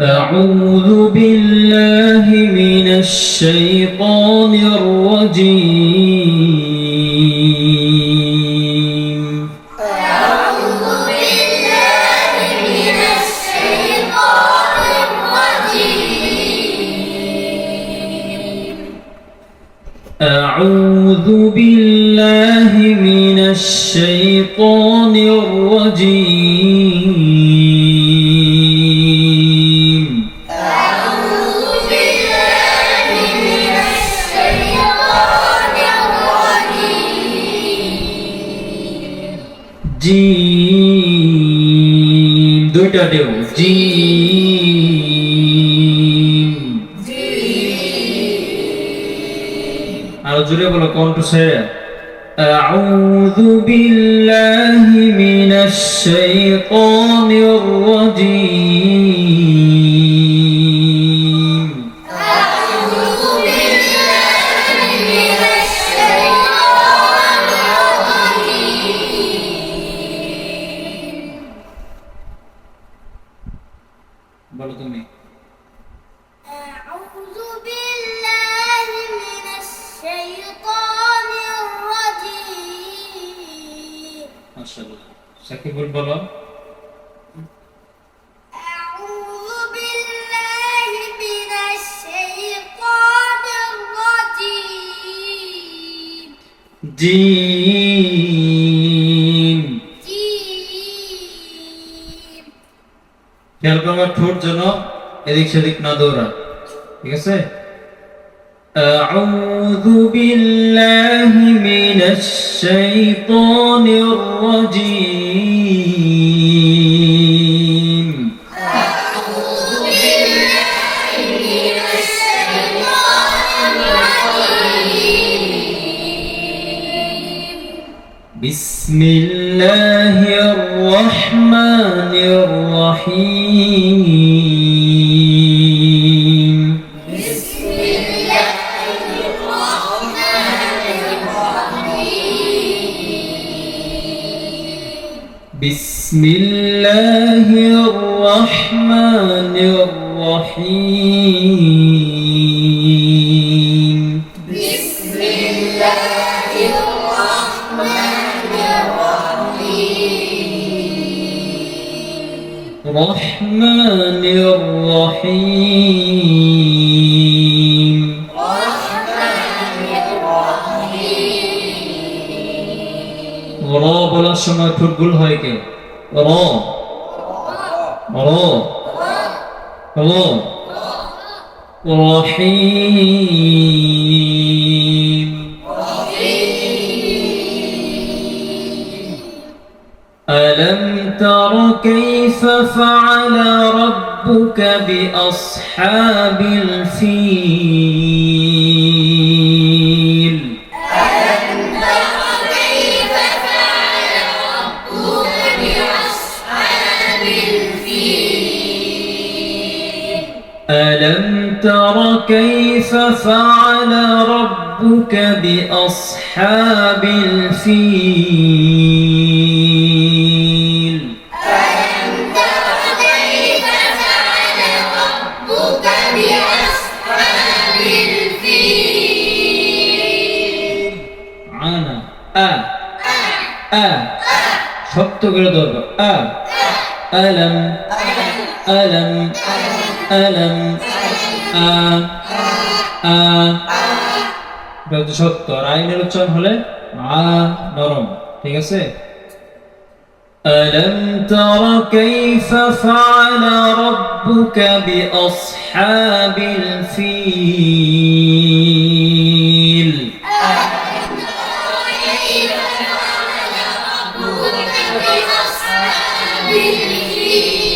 أعوذ بالله من الشيطان الرجيم. أعوذ بالله من الشيطان الرجيم. أعوذ بالله من الشيطان الرجيم. জিম দুইটা দেও জিম আর জোরে বলো কণ্ঠ ছেড়ে আউযু বিল্লাহি মিনাশ শাইতানির রাজীম أعوذ بالله من الشيطان الرجيم. বলো তুমি أعوذ بالله من الشيطان الرجيم. মাশাআল্লাহ সাকিবুল বলো أعوذ بالله من الشيطان الرجيم. জিম جيم. খেয়াল করবা ঠোঁট যেন এদিক সেদিক না দৌড়া ঠিক আছে أعوذ بالله من الشيطان الرجيم. أعوذ بالله من الشيطان الرجيم. بسم الله الرحمن الرحيم. بسم الله الرحمن الرحيم. بسم الله الرحمن الرحيم. بسم الله الرحمن الرحيم. الرحمن الرحيم. الرحمن الرحيم. র বলার সময় ঠোঁটগুল হয় কে র র র রহিম. ألم تر كيف فعل ربك بأصحاب الفيل. ألم تر كيف فعل ربك بأصحاب الفيل. ألم تر كيف فعل ربك بأصحاب الفيل. ألم تر كيف فعل ربك بأصحاب الفيل. عنا শক্ত করে ধরবো ألم ألم ألم এটা হচ্ছে সত্য আর আইনের উচ্চারণ হলে নরম ঠিক আছে ألم تر كيف فعل ربك بأصحاب الفيل. ألم تر كيف فعل ربك بأصحاب الفيل.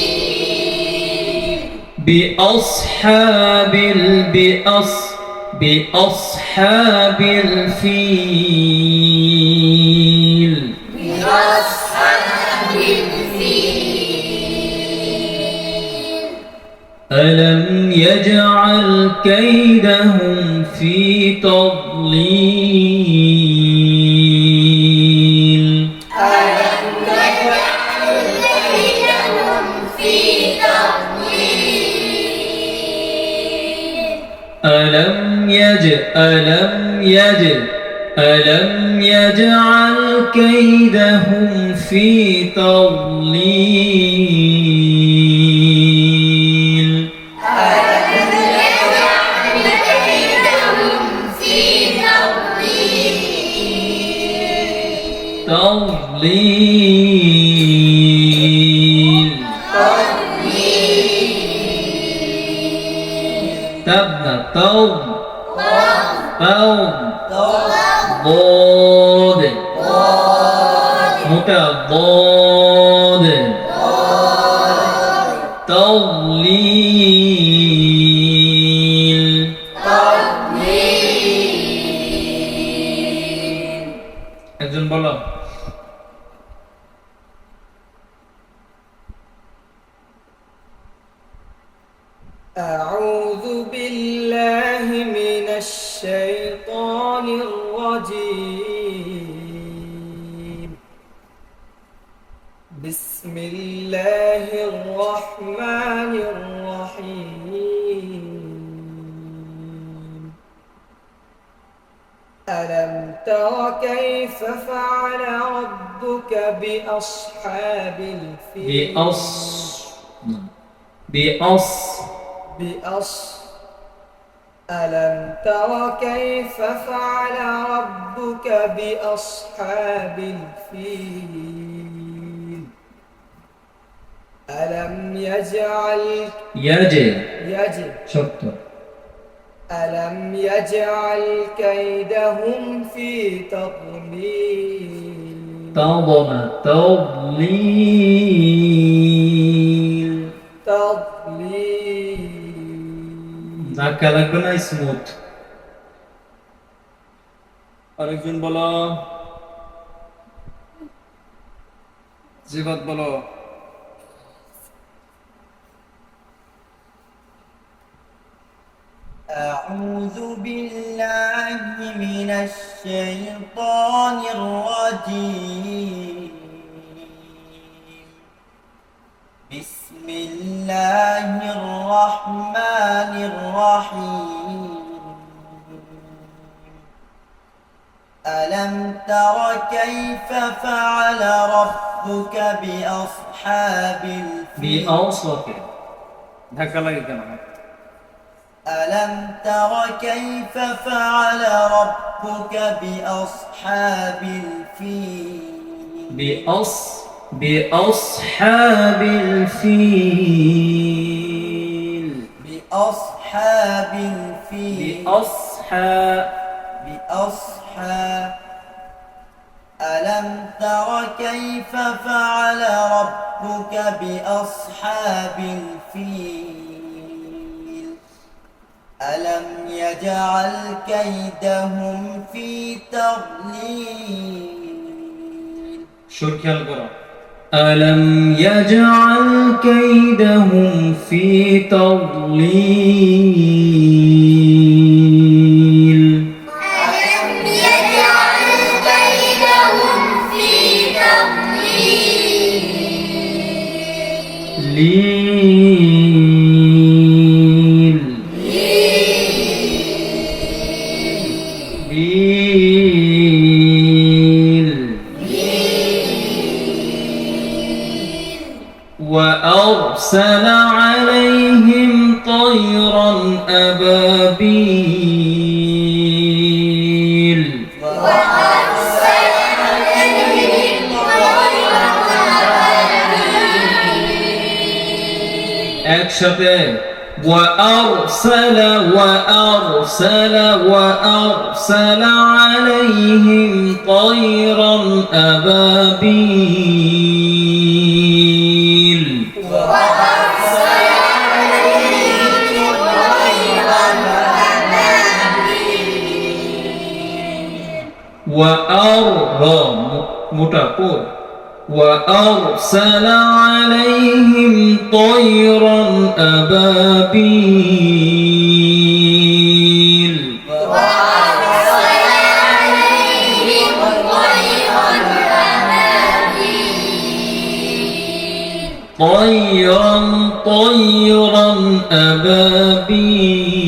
بأصحاب بأصحاب الفيل. بأصحاب الفيل. ألم يجعل كيدهم في تضليل. ألم يجعل كيدهم في تضليل. ألم يجعل كيدهم في تضليل تضليل تبنى توم ضاد متضاد تضليل একজন বলো أعوذ بالله من الشيطان الرجيم بسم الله الرحمن الرحيم ألم تر كيف فعل ربك بأصحاب الفيل ألم تر كيف فعل ربك بأصحاب الفيل ألم يجعل ألم يجعل كيدهم في تضليل ধাক্কা লাগবে না স্মুথ আরেকজন বলো জিবাত বলো أعوذ بالله من الشيطان الرجيم بسم الله الرحمن الرحيم ألم تر كيف فعل ربك بأصحاب الفيل ধাক্কা লাগে কেন ألم تر كيف فعل ربك بأصحاب الفيل بأصحاب الفيل بأصحاب الفيل بأصحاب ألم تر كيف فعل ربك بأصحاب الفيل ألم يجعل كيدهم في تضليل সুর খেয়াল করো ألم يجعل كيدهم في تضليل وأرسل عليهم طيرا أبابيل একসাথে وأرسل عليهم طيرا أبابيل وأرسل عليهم طيرا أبابيل طيرا أبابيل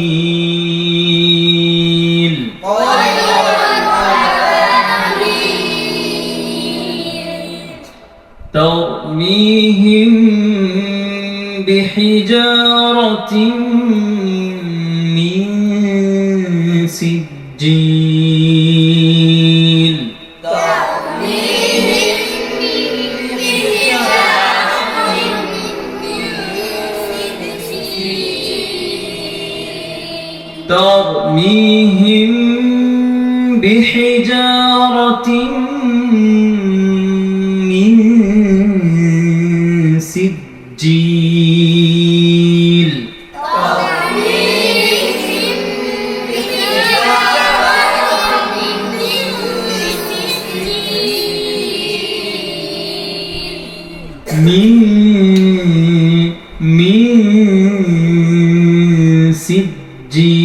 بحجارة من سجيل ترميهم بحجارة من سجيل من سجيل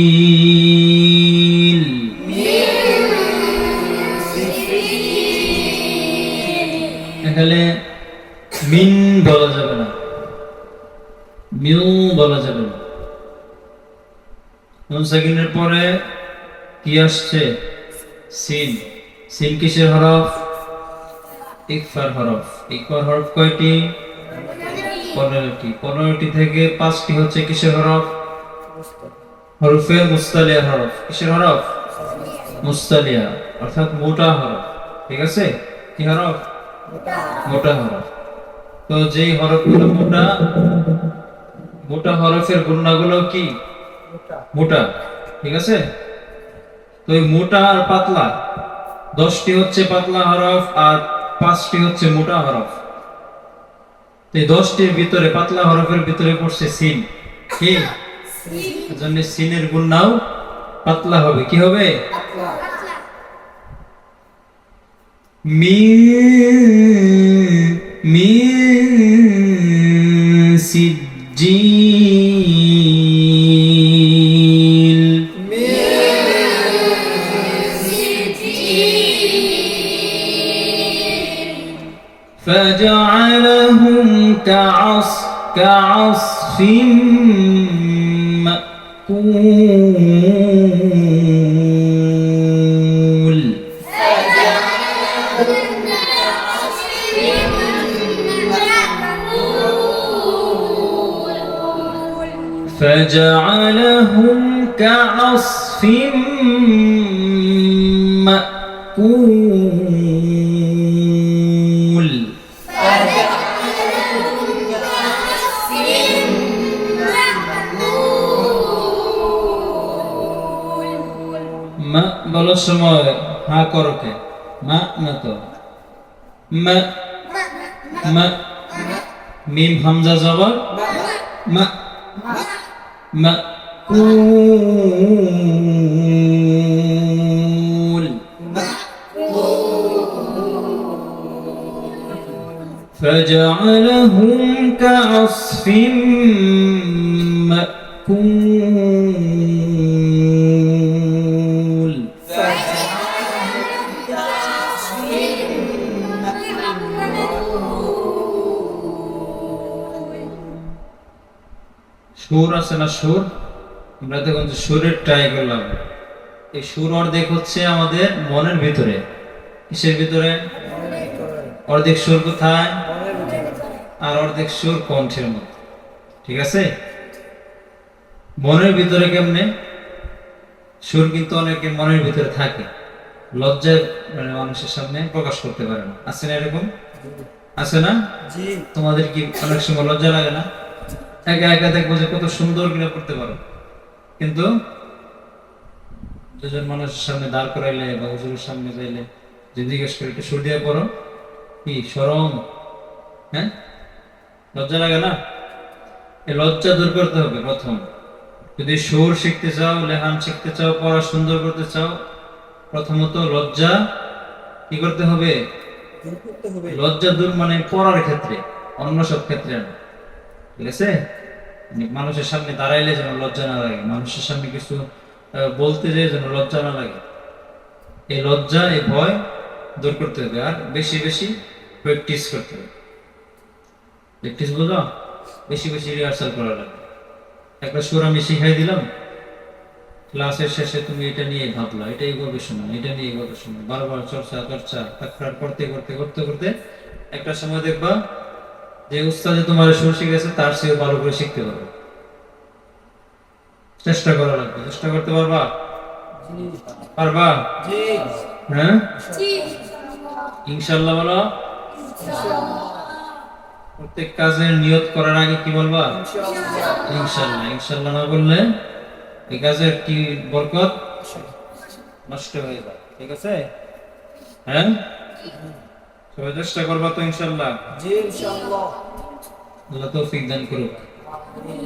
এখানে মিন বলা যাবে না, মিউ বলা যাবে না। নুন সাকিনের পরে কি আসছে? সিন। সিন কিসের হরফ? ইকফার হরফ। ইকফার হরফ কয়টি? 15টি। 15টি থেকে 5টি হচ্ছে কিসের হরফ? হরফে মুস্তালিয়া হরফ। কিসের হরফ? মুস্তালিয়া, অর্থাৎ মোটা হরফ। ঠিক আছে? কি হরফ? মোটা হরফ। তো যেই হরফগুলো মোটা, মোটা হরফের গুণাগুলো কি? মোটা। ঠিক আছে? তো এই মোটা আর পাতলা, 10টি হচ্ছে পাতলা হরফ আর 5টি হচ্ছে মোটা হরফ। তো এই 10টির ভিতরে পাতলা হরফের ভিতরে পড়ছে সিন। কি? এজন্য সিনের গুণাও পাতলা হবে। কি হবে? মিন সিজ্জিল فجعلهم كعصف مأكول فجعلهم كعصف مأكول মা বলার সময় হা করকে, মা না তো মা, মা মিম হামজা জবর মা, মা কুল فجعلهم كعصف مأكول সুর আছে না? সুর আমরা দেখুন যে সুরের ট্রাই করলাম। এই সুর অর্ধেক হচ্ছে আমাদের মনের ভিতরে। কিসের ভিতরে? অর্ধেক সুর কোথায়? আর অর্ধেক সুর কণ্ঠের মধ্যে। ঠিক আছে? মনের ভিতরে কেমনে? সুর কিন্তু অনেকে মনের ভিতরে থাকে, লজ্জায় মানে মানুষের সামনে প্রকাশ করতে পারে না। আছে না এরকম? আছে না? তোমাদের কি অনেক সময় লজ্জা লাগে না? একা একা দেখবো যে কত সুন্দর কিনা করতে পারো, কিন্তু দুজন মানুষের সামনে দাঁড় করাইলে বা হুজুরের সামনে যাইলে যে জিজ্ঞেস করে একটু সুর দিয়ে পড়ো, কি শরম? হ্যাঁ, লজ্জা লাগে না? এই লজ্জা দূর করতে হবে প্রথম। যদি সুর শিখতে চাও, লেহান শিখতে চাও, পড়া সুন্দর করতে চাও, প্রথমত লজ্জা কি করতে হবে? লজ্জা দূর মানে পড়ার ক্ষেত্রে, অন্য সব ক্ষেত্রে না। ঠিক আছে? মানুষের সামনে দাঁড়াইলে যেন লজ্জা না লাগে, মানুষের সামনে কিছু বলতে যেয়ে যেন লজ্জা না লাগে। এই লজ্জা, এই ভয় দূর করতে হবে। আর বেশি বেশি প্র্যাকটিস করতে হবে। প্র্যাকটিস বুঝো? বেশি বেশি রিহার্সাল করা লাগে। একটা সুর আমি শিখাই দিলাম, ক্লাসের শেষে তুমি এটা নিয়ে ভাবলা, এটাই গবেষণা, এটা নিয়ে গবেষণা, বারবার চর্চা চর্চা তাকরার করতে করতে করতে করতে একটা সময় দেখবা যে উস্তাদে তোমার সুর শিখেছে তার চেয়ে ভালো করে শিখতে পারবে। চেষ্টা করা লাগবে। চেষ্টা করতে পারবা? পারবা? জি হ্যাঁ, জি ইনশাআল্লাহ বলো। প্রত্যেক কাজের নিয়ত করার আগে কি বলবা? ইনশাআল্লাহ ইনশাআল্লাহ। ইনশাআল্লাহ না বললে এই কাজের কি বরকত নষ্ট হয়ে যায়। ঠিক আছে? হ্যাঁ, সবাই চেষ্টা করবা তো ইনশাআল্লাহ। জি ইনশাআল্লাহ আল্লাহ তৌফিক দান করুক। আমিন